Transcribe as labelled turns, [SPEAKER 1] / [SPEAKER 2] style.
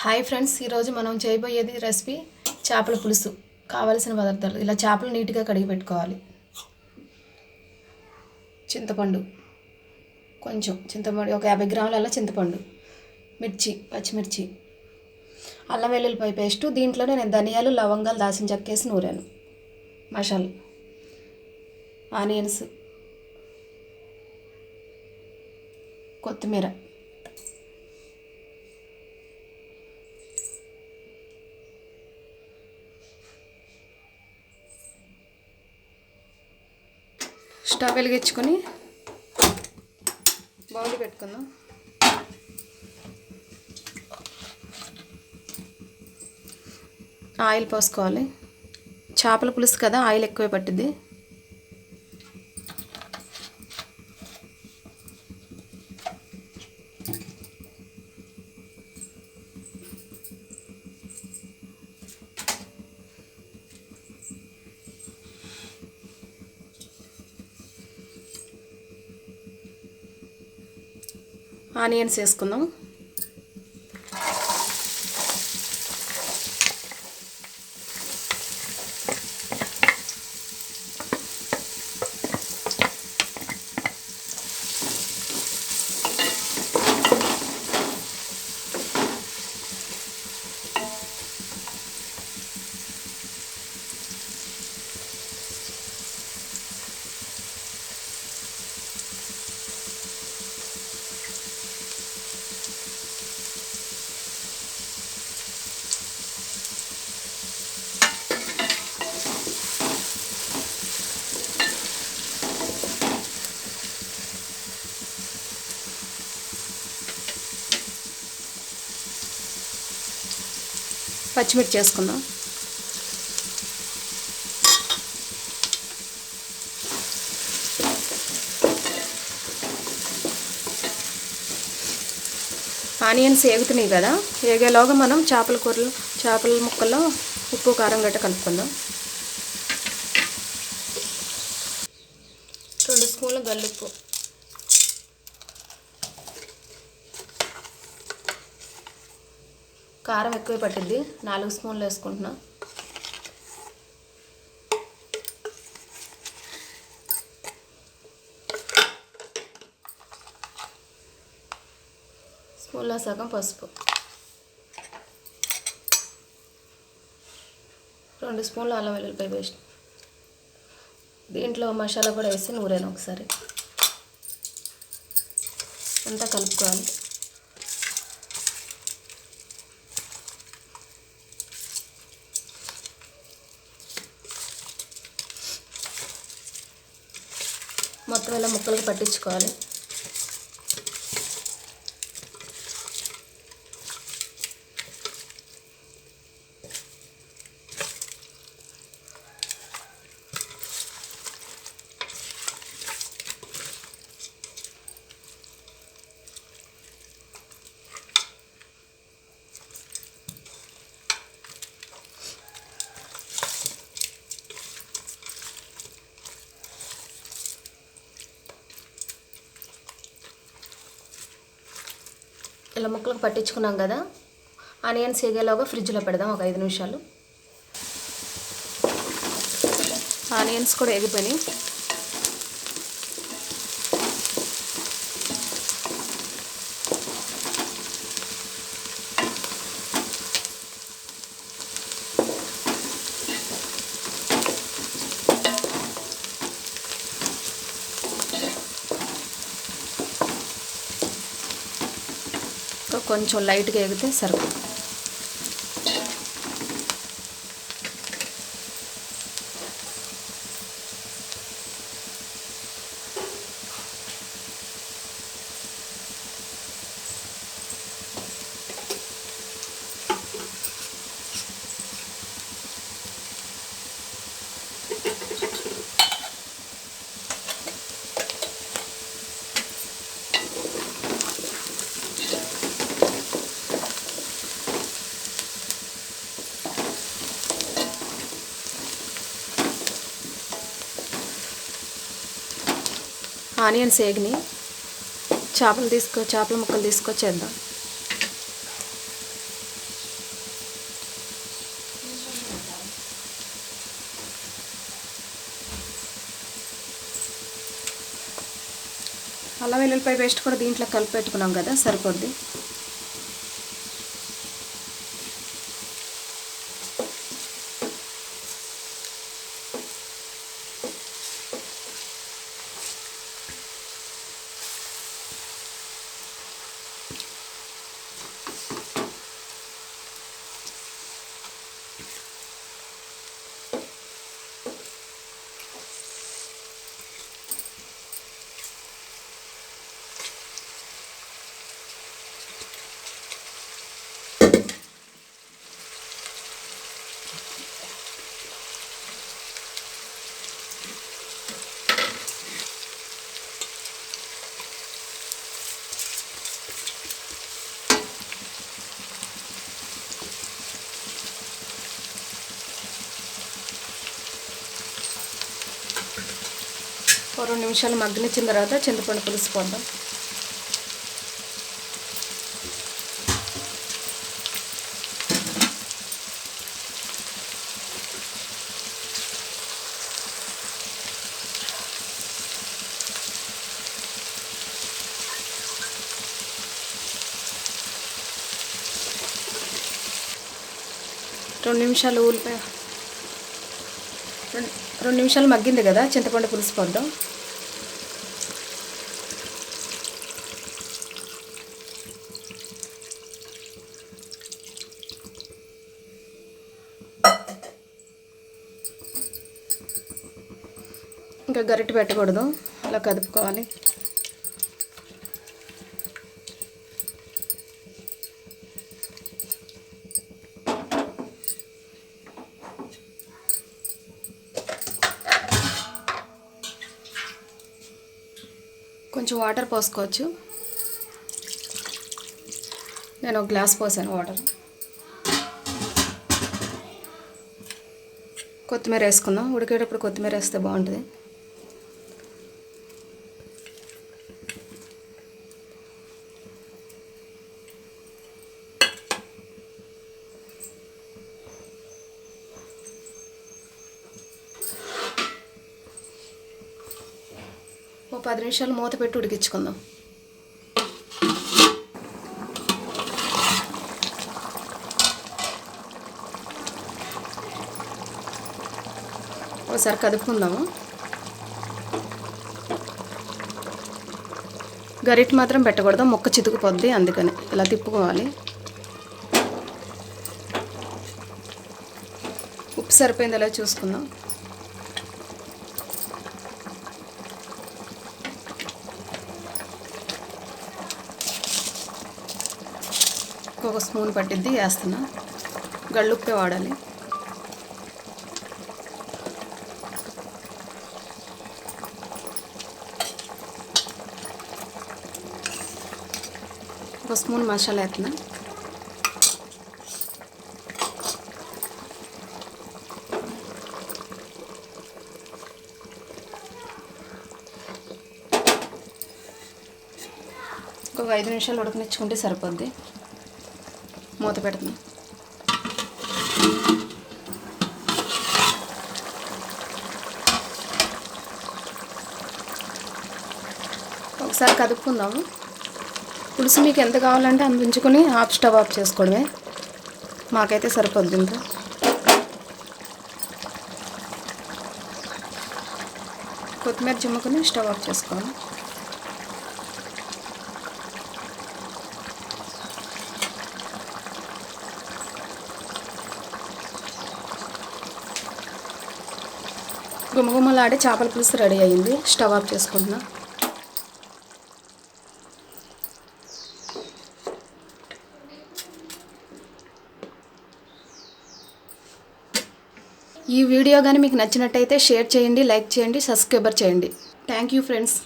[SPEAKER 1] Hi friends, ఈరోజు మనం చేయబోయేది రెసిపీ చేపల పులుసు. కావాల్సిన పదార్థాలు: ఇలా చేపలు నీట్గా కడిగి పెట్టుకోవాలి. చింతపండు, కొంచెం చింతపండు, ఒక 50 గ్రాముల చింతపండు, మిర్చి, పచ్చిమిర్చి, అల్లం వెల్లుల్లిపాయ పేస్టు. దీంట్లోనే నేను ధనియాలు, లవంగాలు, దాల్చిన చెక్క వేసి నూరాను. మసాలా, ఆనియన్స్, కొత్తిమీర, స్టవ్ వెలిగించుకొని బౌల్ పెట్టుకుందాం. ఆయిల్ పోసుకోవాలి. చేపల పులుసు కదా, ఆయిల్ ఎక్కువ పట్టింది. ఆనియన్స్ వేసుకుందాం. పచ్చిమిర్చి వేసుకుందాం. ఆనియన్స్ ఏగుతున్నాయి కదా, ఏగేలోగా మనం చేపల ముక్కల్లో ఉప్పు కారం గట్ట కలుపుకుందాం. 2 స్పూన్ల గల్లుప్పు, కారం ఎక్కువ పట్టింది, 4 స్పూన్లు వేసుకుంటున్నా. స్పూన్లో సగం పసుపు, 2 స్పూన్లు అల్లం వెల్లుల్లిపాయ పేస్ట్. దీంట్లో మసాలా కూడా వేసి నూరాను ఒకసారి. అంతా కలుపుకోవాలి. మొత్తం ఇలా ముక్కలకు పట్టించుకోవాలి. ఇలా ముక్కలకు పట్టించుకున్నాం కదా, ఆనియన్స్ వేగేలాగా ఫ్రిడ్జ్లో పెడదాం ఒక 5 నిమిషాలు. ఆనియన్స్ కూడా వేగిపోయినాయి. కొంచెం లైట్గా ఎగితే సరుకు. ఆనియన్స్ వేగిని, చేపల ముక్కలు తీసుకొచ్చేద్దాం. అల్లం వెల్లుల్లిపాయ పేస్ట్ కూడా దీంట్లో కలిపి పెట్టుకున్నాం కదా, సరిపోద్ది. ఓ 2 నిమిషాలు మగ్గనిచ్చిన తర్వాత చింతపండు పులుసు పోద్దాం. రెండు నిమిషాలు మగ్గింది కదా, చింతపండు పులుసు పోద్దాం. ఇంకా గరిటె పెట్టకూడదు, అలా కదుపుకోవాలి. కొంచెం వాటర్ పోసుకోవచ్చు. నేను ఒక గ్లాస్ పోసాను వాటర్. కొత్తిమీర వేసుకుందాం. ఉడికేటప్పుడు కొత్తిమీర వేస్తే బాగుంటుంది. ఓ 10 నిమిషాలు మూత పెట్టి ఉడికించుకుందాం. ఒకసారి కదుపుకుందాము. గరిటె మాత్రం పెట్టకూడదు, ముక్క చితుకుపోద్ది, అందుకని ఇలా తిప్పుకోవాలి. ఉప్పు సరిపోయింది అలా చూసుకుందాం. ఒక స్పూన్ పట్టిద్ది, వేస్తున్నా. గళ్ళుప్పే వాడాలి. ఒక స్పూన్ మసాలా వేస్తున్నా. ఒక 5 నిమిషాలు ఉడకనిచ్చుకుంటే సరిపోద్ది. మూత పెడుతున్నా. ఒకసారి కదుపుకుందాము. పులుసు మీకు ఎంత కావాలంటే అంత ఉంచుకొని స్టవ్ ఆఫ్ చేసుకోవడమే. మాకైతే సరిపోద్ది. ఇంకా కొత్తిమీర చిమ్ముకొని స్టవ్ ఆఫ్ చేసుకోవాలి. గుమగుమలాడే చేపల పులుసు రెడీ అయ్యింది. స్టవ్ ఆఫ్ చేసుకుంటున్నా. ఈ వీడియో కానీ మీకు నచ్చినట్టయితే షేర్ చేయండి, లైక్ చేయండి, సబ్స్క్రైబ్ చేయండి. Thank you friends.